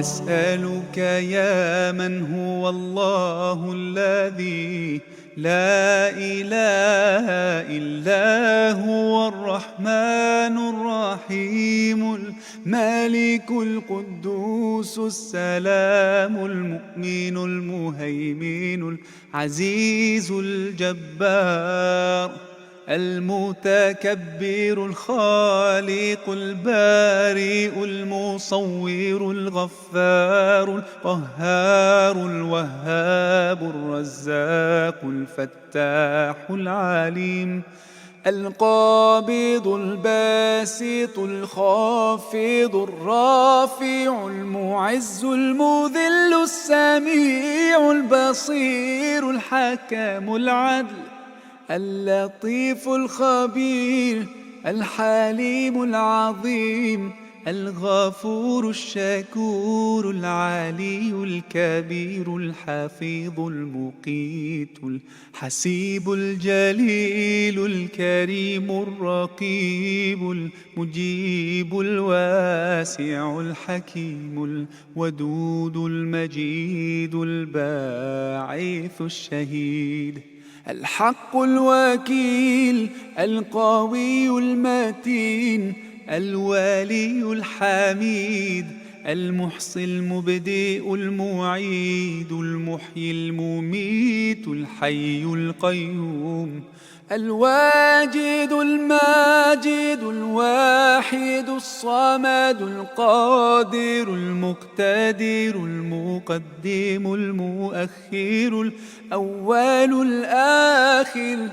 نسألك يا من هو الله الذي لا إله إلا هو الرحمن الرحيم الملك القدوس السلام المؤمن المهيمن العزيز الجبار المتكبر الخالق البارئ المصور الغفار القهار الوهاب الرزاق الفتاح العليم القابض الباسط الخافض الرافع المعز المذل السميع البصير الحكم العدل اللطيف الخبير الحليم العظيم الغفور الشكور العلي الكبير الحفيظ المقيت الحسيب الجليل الكريم الرقيب المجيب الواسع الحكيم الودود المجيد الباعث الشهيد الحق الوكيل القوي المتين الولي الحميد المحصي المبدئ المعيد المحيي المميت الحي القيوم الواجد الماجد الواحد الصمد القادر المقتدر المقدم المؤخر الأول الآخر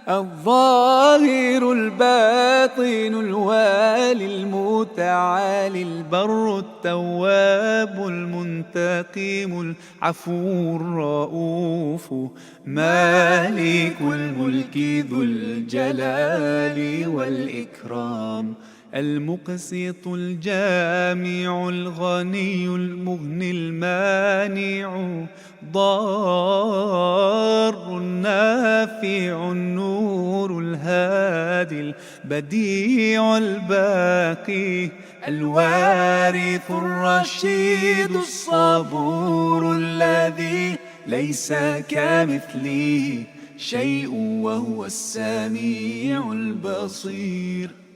الظاهر الباطن الوالي المتعالي البر التواب المنتقم العفو الرؤوف مالك الملك ذو الجلال والإكرام المقسط الجامع الغني المغني المانع ضار النافع النور الهادي البديع الباقي الوارث الرشيد الصبور الذي ليس كمثله شيء وهو السميع البصير.